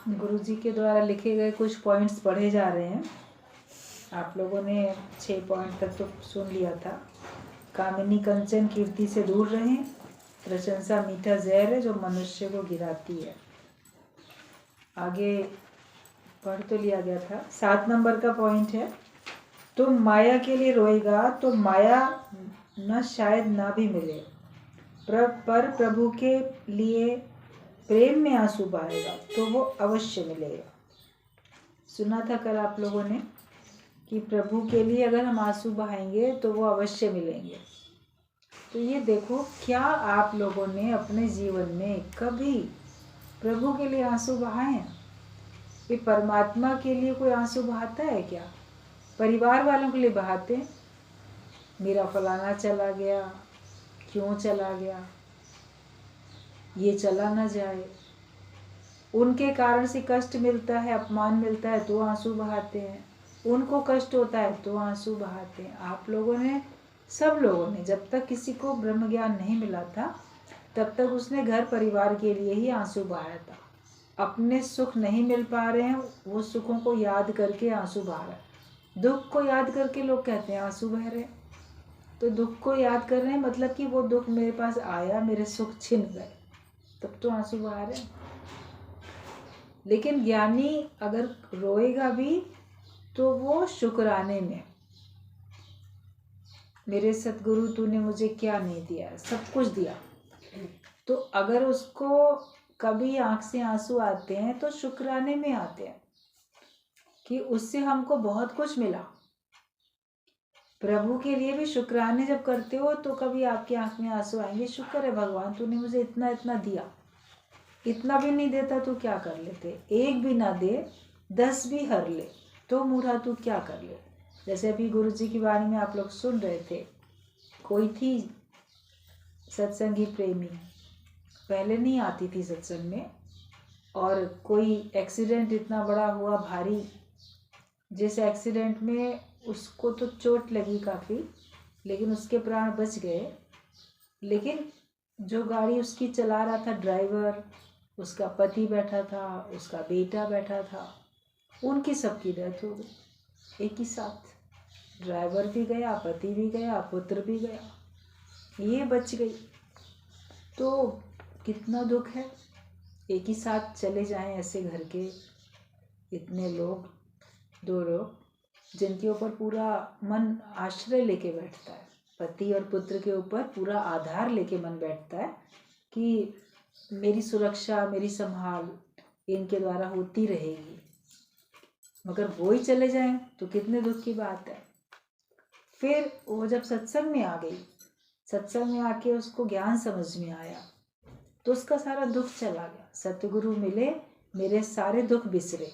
गुरुजी के द्वारा लिखे गए कुछ पॉइंट्स पढ़े जा रहे हैं। आप लोगों ने 6 पॉइंट तक तो सुन लिया था। कामिनी कंचन कीर्ति से दूर रहें। प्रशंसा मीठा जहर है जो मनुष्य को गिराती है। आगे पढ़ तो लिया गया था। 7 नंबर का पॉइंट है, तुम माया के लिए रोएगा तो माया न शायद ना भी मिले, पर प्रभु के लिए प्रेम में आंसू बहाएगा तो वो अवश्य मिलेगा। सुना था कल आप लोगों ने कि प्रभु के लिए अगर हम आंसू बहाएंगे तो वो अवश्य मिलेंगे। तो ये देखो, क्या आप लोगों ने अपने जीवन में कभी प्रभु के लिए आंसू बहाए हैं? ये परमात्मा के लिए कोई आंसू बहाता है क्या? परिवार वालों के लिए बहाते हैं, मेरा फलाना चला गया, क्यों चला गया, ये चला ना जाए, उनके कारण से कष्ट मिलता है, अपमान मिलता है तो आंसू बहाते हैं, उनको कष्ट होता है तो आंसू बहाते हैं। आप लोगों ने, सब लोगों ने, जब तक किसी को ब्रह्म ज्ञान नहीं मिला था तब तक उसने घर परिवार के लिए ही आंसू बहाया था। अपने सुख नहीं मिल पा रहे हैं, वो सुखों को याद करके आंसू बहा रहा है। दुख को याद करके लोग कहते हैं आंसू बह रहे। तो दुख को याद कर रहे हैं मतलब कि वो दुख मेरे पास आया, मेरे सुख छिन गए, तब तो आंसू बहा रहे हैं। लेकिन ज्ञानी अगर रोएगा भी तो वो शुक्राने में, मेरे सतगुरु तूने मुझे क्या नहीं दिया, सब कुछ दिया। तो अगर उसको कभी आंख से आंसू आते हैं तो शुक्राने में आते हैं कि उससे हमको बहुत कुछ मिला। प्रभु के लिए भी शुक्राने जब करते हो तो कभी आपकी आंख में आंसू आएंगे, शुक्र है भगवान तूने मुझे इतना इतना दिया। इतना भी नहीं देता तो क्या कर लेते, एक भी ना दे 10 भी हर ले तो मूढ़ा तू क्या कर ले। जैसे अभी गुरु जी की वाणी में आप लोग सुन रहे थे, कोई थी सत्संगी प्रेमी, पहले नहीं आती थी सत्संग में, और कोई एक्सीडेंट इतना बड़ा हुआ भारी, जिस एक्सीडेंट में उसको तो चोट लगी काफ़ी, लेकिन उसके प्राण बच गए। लेकिन जो गाड़ी उसकी चला रहा था ड्राइवर, उसका पति बैठा था, उसका बेटा बैठा था, उनकी सबकी डेथ हो गई एक ही साथ। ड्राइवर भी गया, पति भी गया, पुत्र भी गया, ये बच गई। तो कितना दुख है, एक ही साथ चले जाएं ऐसे घर के इतने लोग, 2 लोग जिनके ऊपर पूरा मन आश्रय लेके बैठता है, पति और पुत्र के ऊपर पूरा आधार लेके मन बैठता है कि मेरी सुरक्षा, मेरी संभाल इनके द्वारा होती रहेगी, मगर वो ही चले जाएं तो कितने दुख की बात है। फिर वो जब सत्संग में आ गई, सत्संग में आके उसको ज्ञान समझ में आया तो उसका सारा दुख चला गया। सतगुरु मिले, मेरे सारे दुख बिसरे,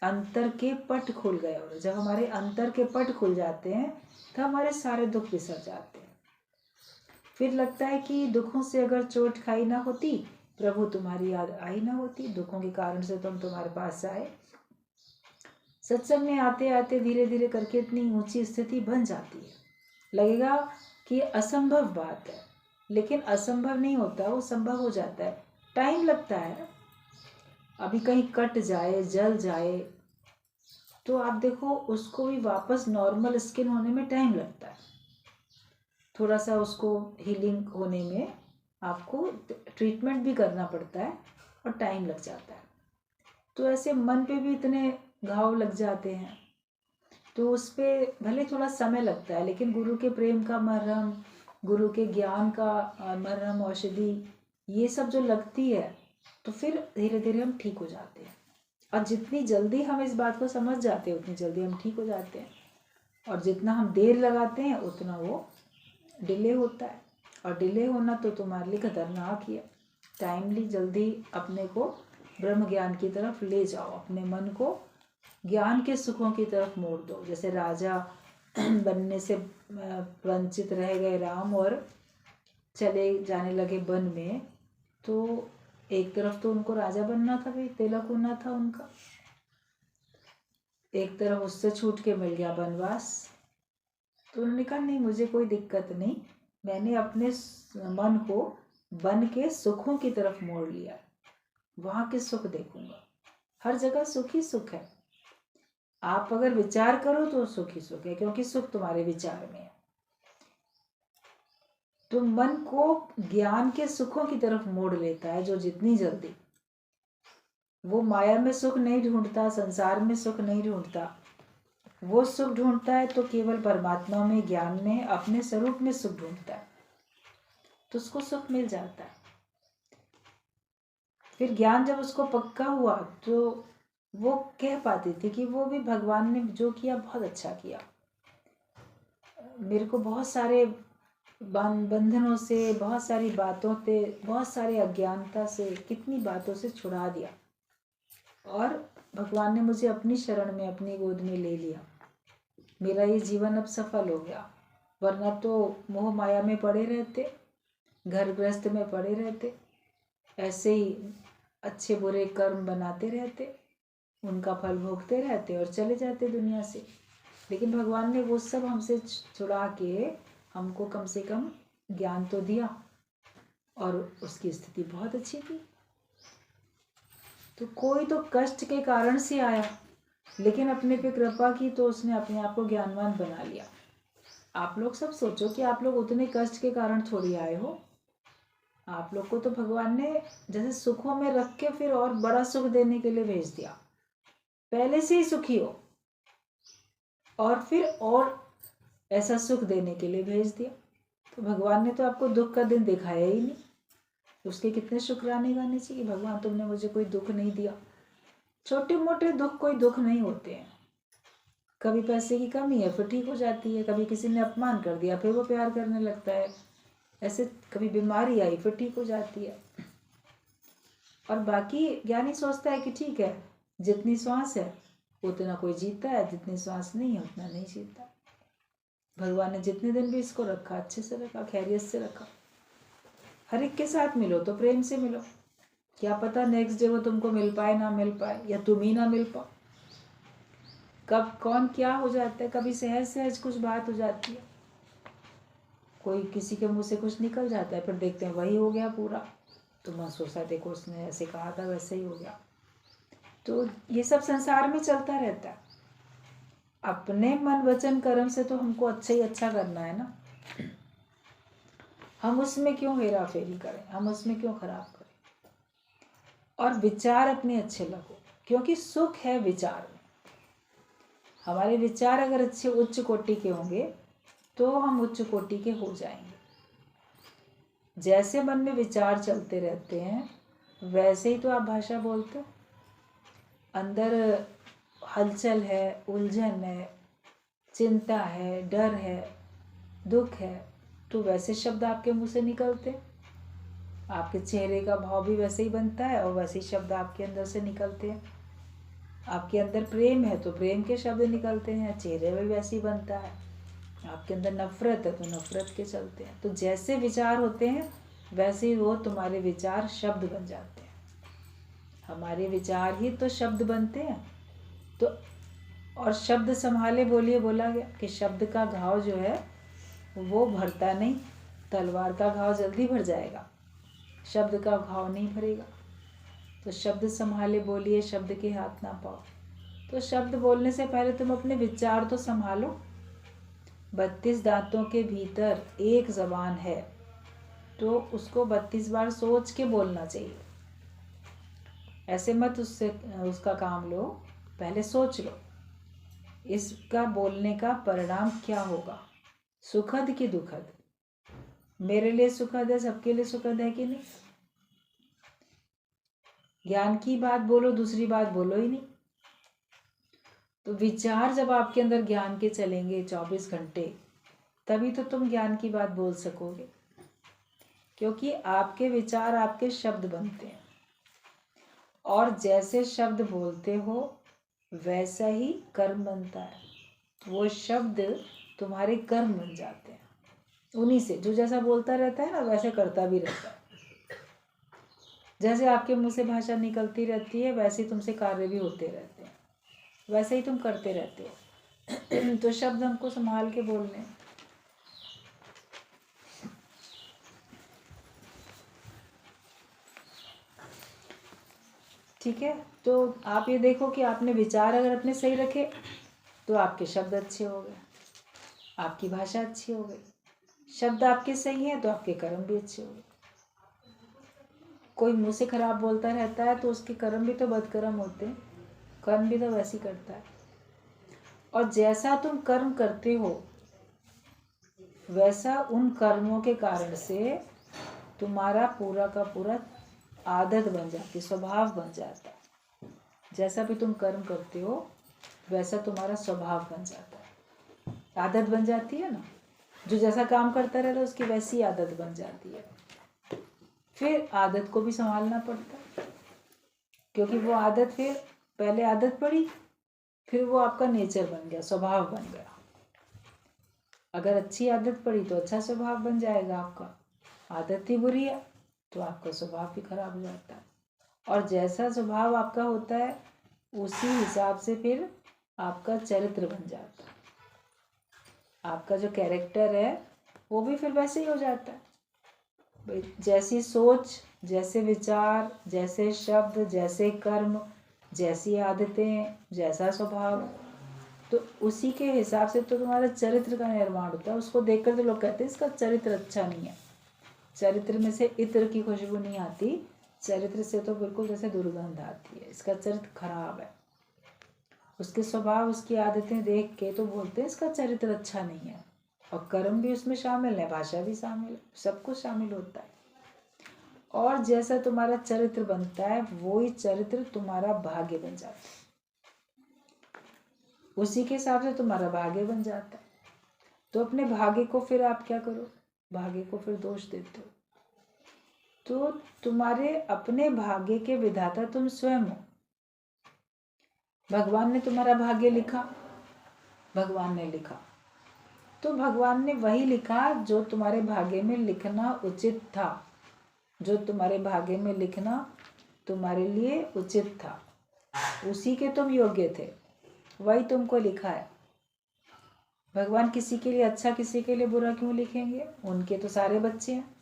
अंतर के पट खुल गए। और जब हमारे अंतर के पट खुल जाते हैं तो हमारे सारे दुख बिसर जाते हैं। फिर लगता है कि दुखों से अगर चोट खाई ना होती, प्रभु तुम्हारी याद आई ना होती, दुखों के कारण से तो हम तुम्हारे पास आए। सत्संग में आते आते धीरे धीरे करके इतनी ऊंची स्थिति बन जाती है, लगेगा कि असंभव बात है, लेकिन असंभव नहीं होता, वो संभव हो जाता है। टाइम लगता है, अभी कहीं कट जाए, जल जाए तो आप देखो उसको भी वापस नॉर्मल स्किन होने में टाइम लगता है। थोड़ा सा उसको हीलिंग होने में आपको ट्रीटमेंट भी करना पड़ता है और टाइम लग जाता है। तो ऐसे मन पे भी इतने घाव लग जाते हैं तो उस पर भले थोड़ा समय लगता है, लेकिन गुरु के प्रेम का मरहम, गुरु के ज्ञान का मरहम, औषधि, ये सब जो लगती है तो फिर धीरे धीरे हम ठीक हो जाते हैं। और जितनी जल्दी हम इस बात को समझ जाते हैं उतनी जल्दी हम ठीक हो जाते हैं, और जितना हम देर लगाते हैं उतना वो डिले होता है। और डिले होना तो तुम्हारे लिए खतरनाक ही है। टाइमली जल्दी अपने को ब्रह्म ज्ञान की तरफ ले जाओ, अपने मन को ज्ञान के सुखों की तरफ मोड़ दो। जैसे राजा बनने से वंचित रह गए राम और चले जाने लगे वन में, तो एक तरफ तो उनको राजा बनना था भाई, तिलक होना था उनका, एक तरफ उससे छूट के मिल गया वनवास। तो उन्होंने कहा नहीं मुझे कोई दिक्कत नहीं, मैंने अपने मन को वन के सुखों की तरफ मोड़ लिया, वहाँ के सुख देखूंगा। हर जगह सुख ही सुख है। आप अगर विचार करो तो सुख ही सुख है, क्योंकि सुख तुम्हारे विचार में है। तो मन को ज्ञान के सुखों की तरफ मोड़ लेता है जो जितनी जल्दी। वो माया में सुख नहीं ढूंढता, संसार में सुख नहीं ढूंढता। वो सुख ढूंढता है तो केवल परमात्मा में, ज्ञान में, अपने स्वरूप में सुख ढूंढता है, तो उसको सुख मिल जाता है। फिर ज्ञान जब उसको पक्का हुआ तो वो कह पाती थी कि वो भी भगवान ने जो किया बहुत अच्छा किया, मेरे को बहुत सारे बंधनों से, बहुत सारी बातों से, बहुत सारे अज्ञानता से, कितनी बातों से छुड़ा दिया, और भगवान ने मुझे अपनी शरण में, अपनी गोद में ले लिया। मेरा ये जीवन अब सफल हो गया, वरना तो मोह माया में पड़े रहते, घर गृहस्थ में पड़े रहते, ऐसे ही अच्छे बुरे कर्म बनाते रहते, उनका फल भोगते रहते और चले जाते दुनिया से। लेकिन भगवान ने वो सब हमसे छुड़ा के हमको कम से कम ज्ञान तो दिया, और उसकी स्थिति बहुत अच्छी थी। तो कोई तो कष्ट के कारण से आया, लेकिन अपने पे कृपा की तो उसने अपने आप को ज्ञानवान बना लिया। आप लोग सब सोचो कि आप लोग उतने कष्ट के कारण थोड़ी आए हो। आप लोग को तो भगवान ने जैसे सुखों में रख के फिर और बड़ा सुख देने के लिए भेज दिया। पहले से ही सुखी हो और फिर और ऐसा सुख देने के लिए भेज दिया। तो भगवान ने तो आपको दुख का दिन दिखाया ही नहीं। उसके कितने शुक्राने गाने चाहिए, भगवान तुमने मुझे कोई दुख नहीं दिया। छोटे मोटे दुख कोई दुख नहीं होते हैं। कभी पैसे की कमी है फिर ठीक हो जाती है, कभी किसी ने अपमान कर दिया फिर वो प्यार करने लगता है, ऐसे कभी बीमारी आई फिर ठीक हो जाती है। और बाकी ज्ञानी सोचता है कि ठीक है, जितनी श्वास है उतना कोई जीता है, जितनी श्वास नहीं है उतना नहीं जीता। भगवान ने जितने दिन भी इसको रखा अच्छे से रखा, खैरियत से रखा। हर एक के साथ मिलो तो प्रेम से मिलो, क्या पता नेक्स्ट डे वो तुमको मिल पाए ना मिल पाए, या तुम ही ना मिल पाओ। कब कौन क्या हो जाता है, कभी सहज सहज कुछ बात हो जाती है, कोई किसी के मुंह से कुछ निकल जाता है, फिर देखते हैं वही हो गया पूरा, तो मन सोचता देखो उसने ऐसे कहा था वैसे ही हो गया। तो ये सब संसार में चलता रहता है। अपने मन वचन कर्म से तो हमको अच्छा ही अच्छा करना है ना। हम उसमें क्यों हेरा फेरी करें, हम उसमें क्यों खराब करें। और विचार अपने अच्छे लगो, क्योंकि सुख है विचार में। हमारे विचार अगर अच्छे उच्च कोटि के होंगे तो हम उच्च कोटि के हो जाएंगे। जैसे मन में विचार चलते रहते हैं वैसे ही तो आप भाषा बोलते हो। अंदर हलचल है, उलझन है, चिंता है, डर है, दुख है, तो वैसे शब्द आपके मुंह से निकलते हैं। आपके चेहरे का भाव भी वैसे ही बनता है और वैसे ही शब्द आपके अंदर से निकलते हैं। आपके अंदर प्रेम है तो प्रेम के शब्द निकलते हैं, चेहरे में वैसे ही बनता है। आपके अंदर नफरत है तो नफरत के चलते हैं। तो जैसे विचार होते हैं वैसे ही वो तुम्हारे विचार शब्द बन जाते हैं। हमारे विचार ही तो शब्द बनते हैं। तो और शब्द संभाले बोलिए, बोला गया कि शब्द का घाव जो है वो भरता नहीं, तलवार का घाव जल्दी भर जाएगा, शब्द का घाव नहीं भरेगा। तो शब्द संभाले बोलिए, शब्द के हाथ ना पाओ। तो शब्द बोलने से पहले तुम अपने विचार तो संभालो। 32 दांतों के भीतर एक जबान है तो उसको 32 बार सोच के बोलना चाहिए। ऐसे मत उससे उसका काम लो, पहले सोच लो इसका बोलने का परिणाम क्या होगा, सुखद कि दुखद। मेरे लिए सुखद है, सबके लिए सुखद है कि नहीं। ज्ञान की बात बोलो, दूसरी बात बोलो ही नहीं। तो विचार जब आपके अंदर ज्ञान के चलेंगे 24 घंटे, तभी तो तुम ज्ञान की बात बोल सकोगे। क्योंकि आपके विचार आपके शब्द बनते हैं, और जैसे शब्द बोलते हो वैसा ही कर्म बनता है। वो शब्द तुम्हारे कर्म बन जाते हैं। उन्हीं से जो जैसा बोलता रहता है ना वैसे करता भी रहता है। जैसे आपके मुंह से भाषा निकलती रहती है वैसे ही तुमसे कार्य भी होते रहते हैं, वैसे ही तुम करते रहते हो। तो शब्द हमको संभाल के बोलने हैं। ठीक है, तो आप ये देखो कि आपने विचार अगर अपने सही रखे तो आपके शब्द अच्छे हो गए, आपकी भाषा अच्छी हो गई। शब्द आपके सही हैं तो आपके कर्म भी अच्छे हो गए। कोई मुंह से खराब बोलता रहता है तो उसके कर्म भी तो बदकर्म होते हैं, कर्म भी तो वैसे ही करता है। और जैसा तुम कर्म करते हो वैसा उन कर्मों के कारण से तुम्हारा पूरा का पूरा आदत बन जाती, स्वभाव बन जाता है। जैसा भी तुम कर्म करते हो वैसा तुम्हारा स्वभाव बन जाता है, आदत बन जाती है ना। जो जैसा काम करता रहता है उसकी वैसी आदत बन जाती है। फिर आदत को भी संभालना पड़ता है, क्योंकि वो आदत फिर पहले आदत पड़ी, फिर वो आपका नेचर बन गया, स्वभाव बन गया। अगर अच्छी आदत पड़ी तो अच्छा स्वभाव बन जाएगा आपका, आदत ही बुरी है तो आपका स्वभाव भी खराब हो जाता है। और जैसा स्वभाव आपका होता है उसी हिसाब से फिर आपका चरित्र बन जाता है, आपका जो कैरेक्टर है वो भी फिर वैसे ही हो जाता है। जैसी सोच, जैसे विचार, जैसे शब्द, जैसे कर्म, जैसी आदतें, जैसा स्वभाव, तो उसी के हिसाब से तो तुम्हारा चरित्र का निर्माण होता है। उसको देखकर तो लोग कहते हैं इसका चरित्र अच्छा नहीं है। चरित्र में से इत्र की खुशबू नहीं आती, चरित्र से तो बिल्कुल जैसे दुर्गंध आती है, इसका चरित्र खराब है। उसके स्वभाव, उसकी आदतें देख के तो बोलते हैं इसका चरित्र अच्छा नहीं है। और कर्म भी उसमें शामिल है, भाषा भी शामिल है, सब कुछ शामिल होता है। और जैसा तुम्हारा चरित्र बनता है वही चरित्र तुम्हारा भाग्य बन जाता है, उसी के हिसाब से तुम्हारा भाग्य बन जाता है। तो अपने भाग्य को फिर आप क्या करो, भाग्य को फिर दोष देते हो। तो तुम्हारे अपने भाग्य के विधाता तुम स्वयं हो। भगवान ने तुम्हारा भाग्य लिखा, भगवान ने लिखा तो भगवान ने वही लिखा जो तुम्हारे भाग्य में लिखना उचित था, जो तुम्हारे भाग्य में लिखना तुम्हारे लिए उचित था, उसी के तुम योग्य थे, वही तुमको लिखा है। भगवान किसी के लिए अच्छा किसी के लिए बुरा क्यों लिखेंगे? उनके तो सारे बच्चे हैं,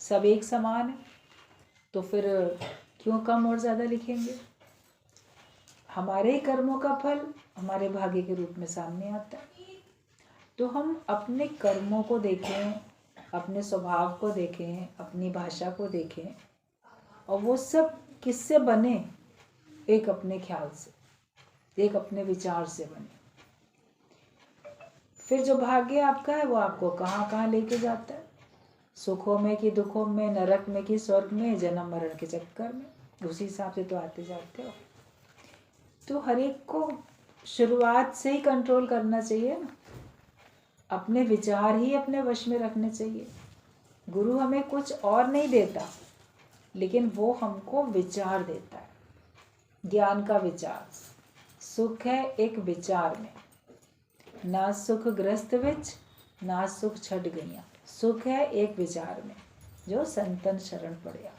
सब एक समान है, तो फिर क्यों कम और ज़्यादा लिखेंगे? हमारे ही कर्मों का फल हमारे भाग्य के रूप में सामने आता है। तो हम अपने कर्मों को देखें, अपने स्वभाव को देखें, अपनी भाषा को देखें, और वो सब किससे बने? एक अपने ख्याल से, एक अपने विचार से बने। फिर जो भाग्य आपका है वो आपको कहाँ कहाँ लेके जाता है, सुखों में कि दुखों में, नरक में कि स्वर्ग में, जन्म मरण के चक्कर में, उसी हिसाब से तो आते जाते हो। तो हर एक को शुरुआत से ही कंट्रोल करना चाहिए ना, अपने विचार ही अपने वश में रखने चाहिए। गुरु हमें कुछ और नहीं देता, लेकिन वो हमको विचार देता है, ज्ञान का विचार। सुख है एक विचार में, ना सुख ग्रस्त विच, ना सुख छट गईया। सुख है एक विचार में, जो संतन शरण पड़या,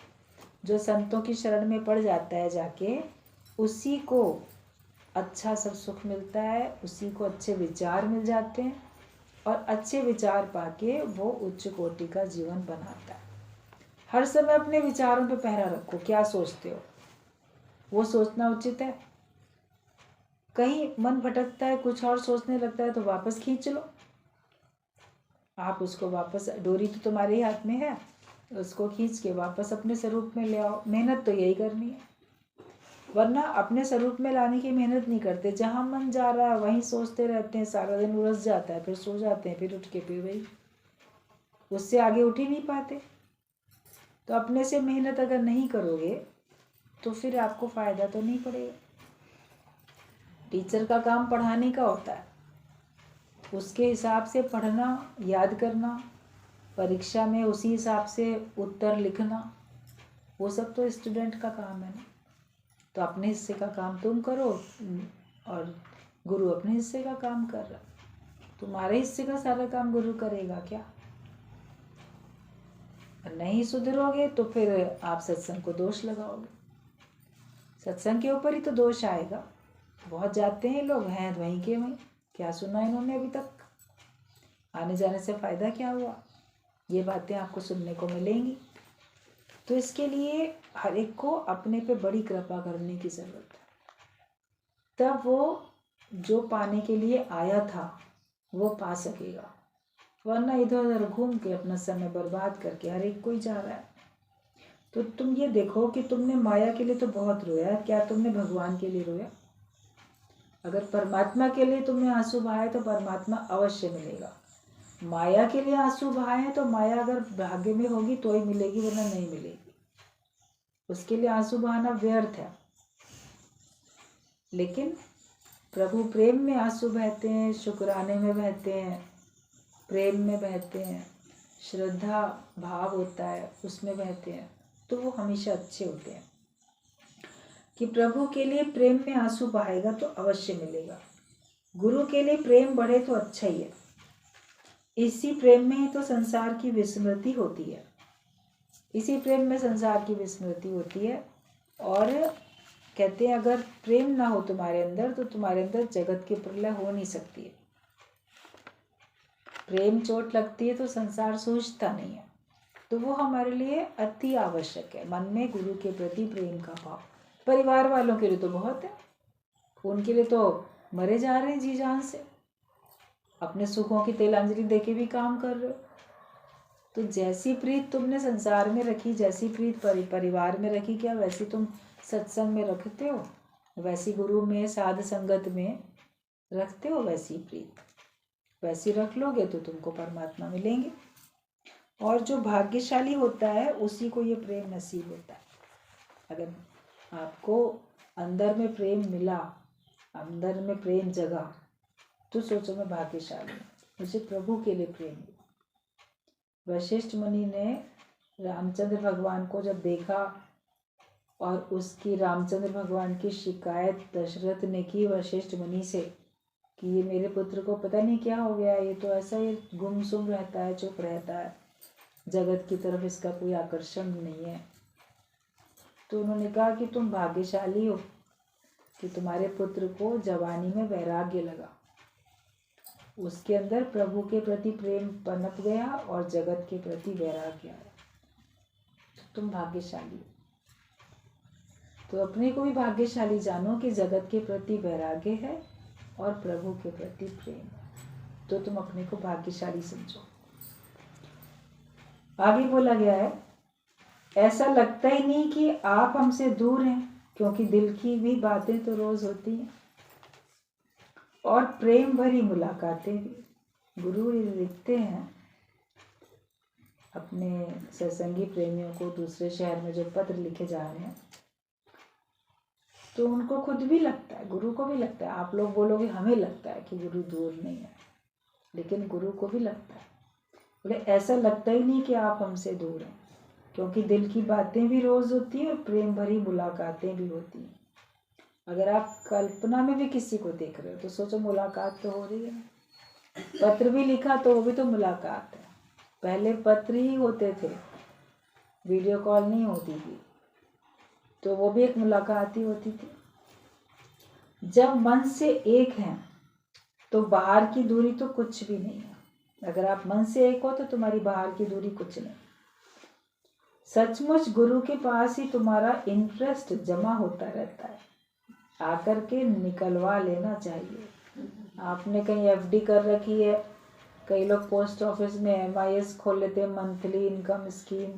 जो संतों की शरण में पड़ जाता है जाके, उसी को अच्छा सब सुख मिलता है, उसी को अच्छे विचार मिल जाते हैं, और अच्छे विचार पाके वो उच्च कोटि का जीवन बनाता है। हर समय अपने विचारों पे पहरा रखो, क्या सोचते हो वो सोचना उचित है। कहीं मन भटकता है, कुछ और सोचने लगता है, तो वापस खींच लो, आप उसको वापस, डोरी तो तुम्हारे ही हाथ में है, उसको खींच के वापस अपने स्वरूप में ले आओ। मेहनत तो यही करनी है, वरना अपने स्वरूप में लाने की मेहनत नहीं करते। जहाँ मन जा रहा है वहीं सोचते रहते हैं, सारा दिन उलझ जाता है, फिर सो जाते हैं, फिर उठ के फिर वही, उससे आगे उठ ही नहीं पाते। तो अपने से मेहनत अगर नहीं करोगे तो फिर आपको फ़ायदा तो नहीं पड़ेगा। टीचर का काम पढ़ाने का होता है, उसके हिसाब से पढ़ना, याद करना, परीक्षा में उसी हिसाब से उत्तर लिखना, वो सब तो स्टूडेंट का काम है ना। तो अपने हिस्से का काम तुम करो, और गुरु अपने हिस्से का काम कर रहा। तुम्हारे हिस्से का सारा काम गुरु करेगा क्या? नहीं सुधरोगे तो फिर आप सत्संग को दोष लगाओगे, सत्संग के ऊपर ही तो दोष आएगा। बहुत जाते हैं लोग, हैं वहीं के वहीं, क्या सुना इन्होंने अभी तक, आने जाने से फ़ायदा क्या हुआ? ये बातें आपको सुनने को मिलेंगी। तो इसके लिए हर एक को अपने पे बड़ी कृपा करने की ज़रूरत है, तब वो जो पाने के लिए आया था वो पा सकेगा। वरना इधर उधर घूम के अपना समय बर्बाद करके हर एक कोई जा रहा है। तो तुम ये देखो कि तुमने माया के लिए तो बहुत रोया, क्या तुमने भगवान के लिए रोया? अगर परमात्मा के लिए तुमने आंसू बहाए तो परमात्मा अवश्य मिलेगा। माया के लिए आंसू बहाए तो माया अगर भाग्य में होगी तो ही मिलेगी, वरना नहीं मिलेगी। उसके लिए आंसू बहाना व्यर्थ है। लेकिन प्रभु प्रेम में आंसू बहते हैं, शुक्राने में बहते हैं, प्रेम में बहते हैं, श्रद्धा भाव होता है उसमें बहते हैं, तो वो हमेशा अच्छे होते हैं। कि प्रभु के लिए प्रेम में आंसू बहाएगा तो अवश्य मिलेगा। गुरु के लिए प्रेम बढ़े तो अच्छा ही है। इसी प्रेम में ही तो संसार की विस्मृति होती है। इसी प्रेम में संसार की विस्मृति होती है। और कहते हैं अगर प्रेम ना हो तुम्हारे अंदर तो तुम्हारे अंदर जगत की प्रलय हो नहीं सकती है। प्रेम चोट लगती है तो संसार सूझता नहीं है, तो वो हमारे लिए अति आवश्यक है। मन में गुरु के प्रति प्रेम का भाव। परिवार वालों के लिए तो बहुत है, उनके लिए तो मरे जा रहे हैं जी जान से, अपने सुखों की तिलांजलि देके भी काम कर रहे हो। तो जैसी प्रीत तुमने संसार में रखी, जैसी प्रीत परिवार में रखी, क्या वैसी तुम सत्संग में रखते हो? वैसी गुरु में साध संगत में रखते हो? वैसी प्रीत वैसी रख लोगे तो तुमको परमात्मा मिलेंगे। और जो भाग्यशाली होता है उसी को ये प्रेम नसीब होता है। अगर आपको अंदर में प्रेम मिला, अंदर में प्रेम जगा, तो सोचो मैं भाग्यशाली हूँ, मुझे प्रभु के लिए प्रेम मिला। वशिष्ठ मुनि ने रामचंद्र भगवान को जब देखा और उसकी रामचंद्र भगवान की शिकायत दशरथ ने की वशिष्ठ मुनि से कि ये मेरे पुत्र को पता नहीं क्या हो गया, ये तो ऐसा ही गुमसुम रहता है, चुप रहता है, जगत की तरफ इसका कोई आकर्षण नहीं है। तो उन्होंने कहा कि तुम भाग्यशाली हो कि तुम्हारे पुत्र को जवानी में वैराग्य लगा, उसके अंदर प्रभु के प्रति प्रेम पनप गया और जगत के प्रति वैराग्य आया, तो तुम भाग्यशाली हो। तो अपने को भी भाग्यशाली जानो कि जगत के प्रति वैराग्य है और प्रभु के प्रति प्रेम है, तो तुम अपने को भाग्यशाली समझो। आगे बोला गया है, ऐसा लगता ही नहीं कि आप हमसे दूर हैं, क्योंकि दिल की भी बातें तो रोज होती हैं और प्रेम भरी मुलाकातें भी। गुरु ये लिखते हैं अपने सत्संगी प्रेमियों को, दूसरे शहर में जो पत्र लिखे जा रहे हैं, तो उनको खुद भी लगता है, गुरु को भी लगता है। आप लोग बोलोगे हमें लगता है कि गुरु दूर नहीं है, लेकिन गुरु को भी लगता है। बोले ऐसा लगता ही नहीं कि आप हमसे दूर हैं, क्योंकि दिल की बातें भी रोज होती हैं और प्रेम भरी मुलाकातें भी होती हैं। अगर आप कल्पना में भी किसी को देख रहे हो तो सोचो मुलाकात तो हो रही है। पत्र भी लिखा तो वो भी तो मुलाकात है। पहले पत्र ही होते थे, वीडियो कॉल नहीं होती थी, तो वो भी एक मुलाकात ही होती थी। जब मन से एक हैं तो बाहर की दूरी तो कुछ भी नहीं है। अगर आप मन से एक हो तो तुम्हारी बाहर की दूरी कुछ नहीं। सचमुच गुरु के पास ही तुम्हारा इंटरेस्ट जमा होता रहता है, आकर के निकलवा लेना चाहिए। आपने कहीं एफडी कर रखी है, कई लोग पोस्ट ऑफिस में MIS खोल लेते हैं, मंथली इनकम स्कीम,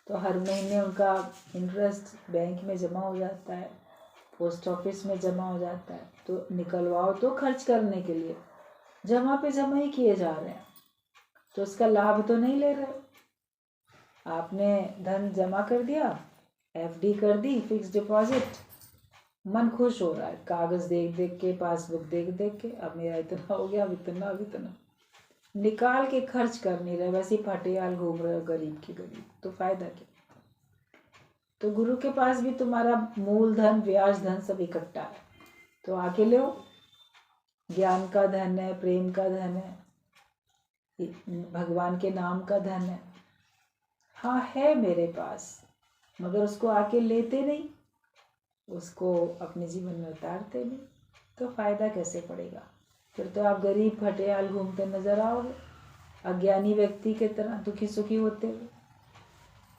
तो हर महीने उनका इंटरेस्ट बैंक में जमा हो जाता है, पोस्ट ऑफिस में जमा हो जाता है। तो निकलवाओ तो खर्च करने के लिए, जमा पे जमा ही किए जा रहे हैं, तो उसका लाभ तो नहीं ले रहे। आपने धन जमा कर दिया, FD कर दी, फिक्स डिपॉजिट, मन खुश हो रहा है, कागज देख देख के, पासबुक देख देख के, अब मेरा इतना हो गया, अब इतना, अब इतना, निकाल के खर्च कर नहीं रहे, वैसे ही फटेयाल घूम रहे हो गरीब की गरीब, तो फायदा क्या? तो गुरु के पास भी तुम्हारा मूलधन, ब्याज धन सब इकट्ठा है, तो आके लो। ज्ञान का धन है, प्रेम का धन है, भगवान के नाम का धन है, हाँ है मेरे पास, मगर उसको आके लेते नहीं, उसको अपने जीवन में उतारते नहीं, तो फायदा कैसे पड़ेगा? फिर तो आप गरीब फटेयाल घूमते नजर आओगे, अज्ञानी व्यक्ति के तरह दुखी सुखी होते हुए।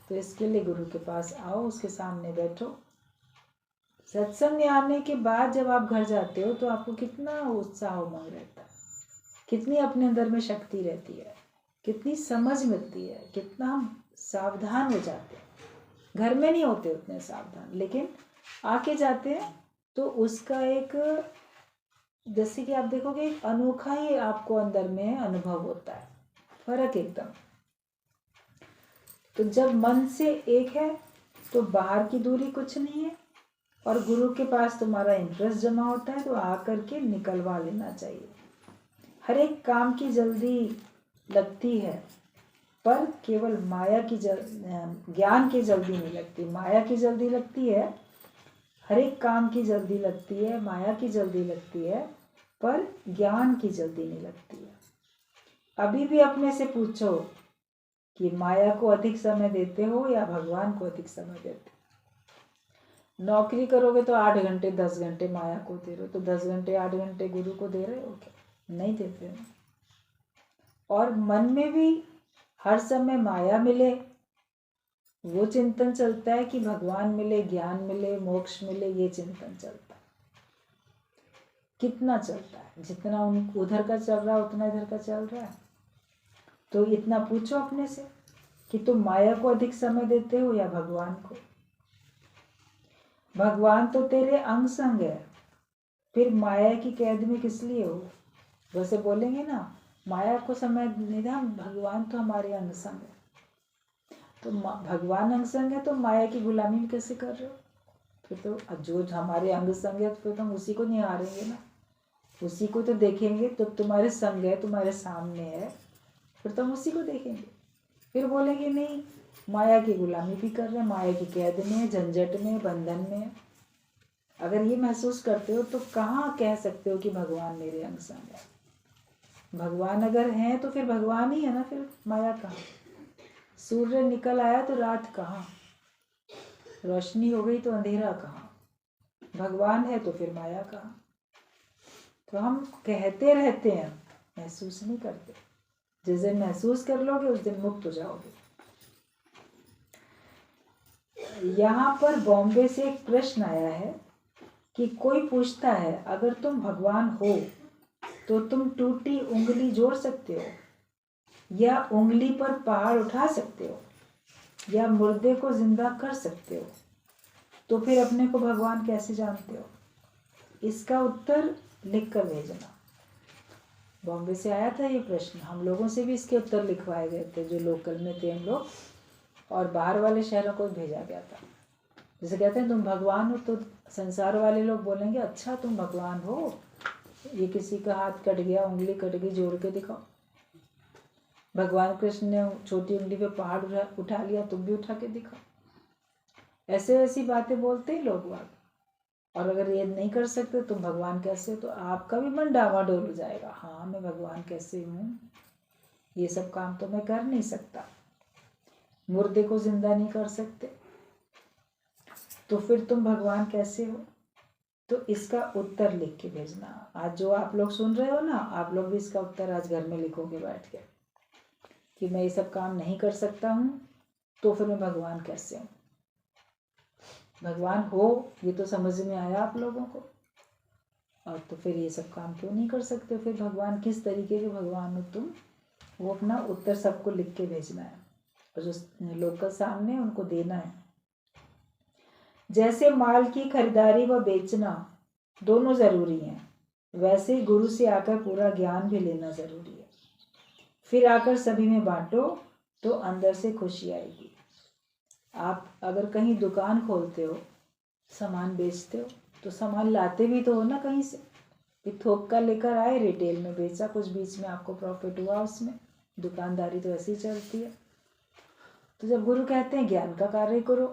तो इसके लिए गुरु के पास आओ, उसके सामने बैठो। सत्संग में आने के बाद जब आप घर जाते हो तो आपको कितना उत्साह उमंग रहता है, कितनी अपने अंदर में शक्ति रहती है, कितनी समझ मिलती है, कितना हम सावधान हो जाते हैं। घर में नहीं होते उतने सावधान, लेकिन आके जाते हैं तो उसका एक, जैसे कि आप देखोगे, अनोखा ही आपको अंदर में अनुभव होता है, फर्क एकदम। तो जब मन से एक है तो बाहर की दूरी कुछ नहीं है, और गुरु के पास तुम्हारा इंटरेस्ट जमा होता है तो आकर के निकलवा लेना चाहिए। हर एक काम की जल्दी लगती है, पर केवल माया की ज्ञान की जल्दी नहीं लगती। माया की जल्दी लगती है, हर एक काम की जल्दी लगती है, माया की जल्दी लगती है, पर ज्ञान की जल्दी नहीं लगती है। अभी भी अपने से पूछो कि माया को अधिक समय देते हो या भगवान को अधिक समय देते हो। नौकरी करोगे तो 8 घंटे 10 घंटे माया को दे रहे हो, तो 10 घंटे 8 घंटे गुरु को दे रहे हो क्या? नहीं देते हो। और मन में भी हर समय माया मिले वो चिंतन चलता है कि भगवान मिले, ज्ञान मिले, मोक्ष मिले, ये चिंतन चलता है। कितना चलता है? जितना उधर का चल रहा है उतना इधर का चल रहा है। तो इतना पूछो अपने से कि तुम माया को अधिक समय देते हो या भगवान को। भगवान तो तेरे अंग संग है, फिर माया की कैद में किस लिए हो? वैसे बोलेंगे ना, माया को समय निधान, भगवान तो हमारे अंग संग है। तो भगवान अंग संग है तो माया की गुलामी कैसे कर रहे हो? फिर तो जो हमारे अंग संग है तो फिर हम उसी को निहारेंगे ना, उसी को तो देखेंगे। तो तुम्हारे संग है, तुम्हारे सामने है, फिर तो हम उसी को देखेंगे। फिर बोलेंगे नहीं, माया की गुलामी भी कर रहे हैं, माया की कैद में, झंझट में, बंधन में। अगर ये महसूस करते हो तो कहाँ कह सकते हो कि भगवान मेरे अंग संग है? भगवान अगर हैं तो फिर भगवान ही है ना, फिर माया कहाँ? सूर्य निकल आया तो रात कहाँ? रोशनी हो गई तो अंधेरा कहाँ? भगवान है तो फिर माया कहाँ? तो हम कहते रहते हैं, महसूस नहीं करते। जिस दिन महसूस कर लोगे उस दिन मुक्त हो जाओगे। यहाँ पर बॉम्बे से एक प्रश्न आया है कि कोई पूछता है, अगर तुम भगवान हो तो तुम टूटी उंगली जोड़ सकते हो, या उंगली पर पहाड़ उठा सकते हो, या मुर्दे को जिंदा कर सकते हो, तो फिर अपने को भगवान कैसे जानते हो? इसका उत्तर लिख कर भेजना। बॉम्बे से आया था ये प्रश्न, हम लोगों से भी इसके उत्तर लिखवाए गए थे, जो लोकल में थे हम लोग, और बाहर वाले शहरों को भेजा गया था। जैसे कहते हैं तुम भगवान हो, तो संसार वाले लोग बोलेंगे अच्छा तुम भगवान हो, ये किसी का हाथ कट गया, उंगली कट गई, जोड़ के दिखाओ। भगवान कृष्ण ने छोटी उंगली पे पहाड़ उठा लिया, तुम भी उठा के दिखाओ। ऐसे ऐसी बातें बोलते हैं लोग बात। और अगर ये नहीं कर सकते तुम भगवान कैसे हो, तो आपका भी मन डावाडोल हो जाएगा। हाँ, मैं भगवान कैसे हूँ? ये सब काम तो मैं कर नहीं सकता, मुर्दे को जिंदा नहीं कर सकते, तो फिर तुम भगवान कैसे हो? तो इसका उत्तर लिख के भेजना। आज जो आप लोग सुन रहे हो ना, आप लोग भी इसका उत्तर आज घर में लिखोगे बैठ के कि मैं ये सब काम नहीं कर सकता हूँ, तो फिर मैं भगवान कैसे हूँ? भगवान हो ये तो समझ में आया आप लोगों को, और तो फिर ये सब काम क्यों नहीं कर सकते? फिर भगवान किस तरीके के भगवान हो तुम? वो अपना उत्तर सबको लिख के भेजना है, और जो लोकल सामने उनको देना है। जैसे माल की खरीदारी व बेचना दोनों जरूरी हैं, वैसे ही गुरु से आकर पूरा ज्ञान भी लेना जरूरी है। फिर आकर सभी में बांटो तो अंदर से खुशी आएगी। आप अगर कहीं दुकान खोलते हो, सामान बेचते हो, तो सामान लाते भी तो हो ना कहीं से, फिर थोक का लेकर आए, रिटेल में बेचा, कुछ बीच में आपको प्रॉफिट हुआ उसमें। दुकानदारी तो ऐसी चलती है। तो जब गुरु कहते हैं ज्ञान का कार्य करो,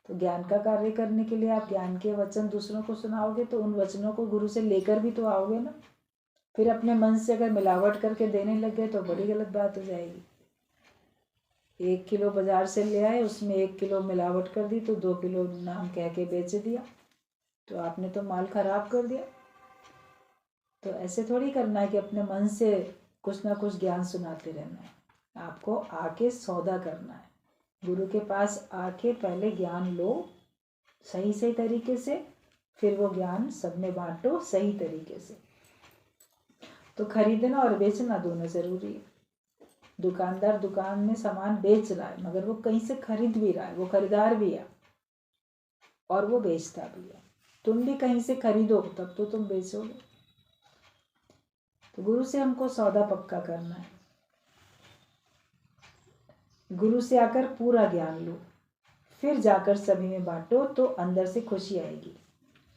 तो ज्ञान का कार्य करने के लिए आप ज्ञान के वचन दूसरों को सुनाओगे, तो उन वचनों को गुरु से लेकर भी तो आओगे ना। फिर अपने मन से अगर मिलावट करके देने लग गए तो बड़ी गलत बात हो जाएगी। 1 किलो बाजार से ले आए, उसमें 1 किलो मिलावट कर दी, तो 2 किलो नाम कह के बेच दिया, तो आपने तो माल खराब कर दिया। तो ऐसे थोड़ी करना है कि अपने मन से कुछ ना कुछ ज्ञान सुनाते रहना है। आपको आके सौदा करना है गुरु के पास आके पहले ज्ञान लो सही सही तरीके से, फिर वो ज्ञान सब में बांटो सही तरीके से। तो खरीदना और बेचना दोनों जरूरी है। दुकानदार दुकान में सामान बेच रहा है, मगर वो कहीं से खरीद भी रहा है, वो खरीदार भी है और वो बेचता भी है। तुम भी कहीं से खरीदो तब तो तुम बेचोगे। तो गुरु से हमको सौदा पक्का करना है। गुरु से आकर पूरा ज्ञान लो, फिर जाकर सभी में बांटो तो अंदर से खुशी आएगी।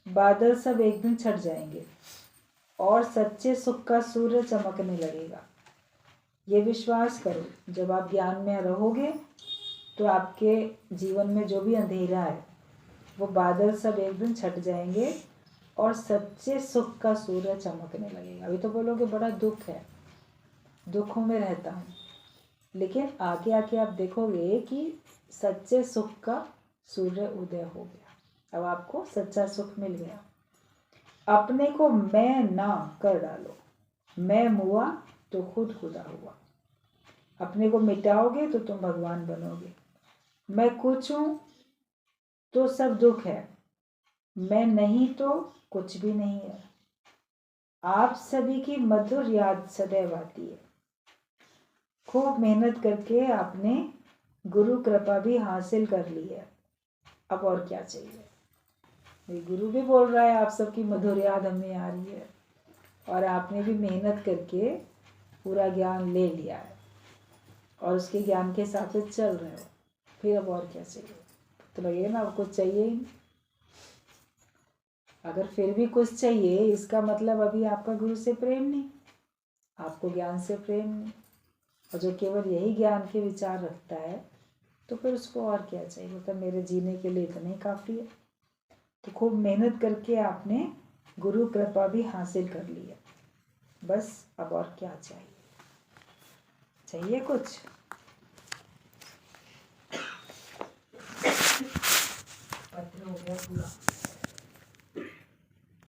बादल सब एक दिन छट जाएंगे और सच्चे सुख का सूर्य चमकने लगेगा। ये विश्वास करो, जब आप ज्ञान में रहोगे तो आपके जीवन में जो भी अंधेरा है वो बादल सब एक दिन छट जाएंगे और सच्चे सुख का सूर्य चमकने लगेगा। अभी तो बोलोगे बड़ा दुख है, दुखों में रहता हूँ, लेकिन आगे आके आप देखोगे कि सच्चे सुख का सूर्य उदय हो गया। अब आपको सच्चा सुख मिल गया। अपने को मैं ना कर डालो, मैं मुआ तो खुद खुदा हुआ। अपने को मिटाओगे तो तुम भगवान बनोगे। मैं कुछ हूँ तो सब दुख है, मैं नहीं तो कुछ भी नहीं है। आप सभी की मधुर याद सदैव आती है। खूब मेहनत करके आपने गुरु कृपा भी हासिल कर ली है, अब और क्या चाहिए। गुरु भी बोल रहा है आप सबकी मधुर याद हमें आ रही है और आपने भी मेहनत करके पूरा ज्ञान ले लिया है और उसके ज्ञान के हिसाब से चल रहे हो, फिर अब और क्या चाहिए। तो लगेगा ना अब कुछ चाहिए ही नहीं। अगर फिर भी कुछ चाहिए इसका मतलब अभी आपका गुरु से प्रेम नहीं, आपको ज्ञान से प्रेम नहीं। और जो केवल यही ज्ञान के विचार रखता है तो फिर उसको और क्या चाहिए, मतलब मेरे जीने के लिए इतना ही काफ़ी है। तो खूब मेहनत करके आपने गुरु कृपा भी हासिल कर ली है, बस अब और क्या चाहिए। चाहिए कुछ?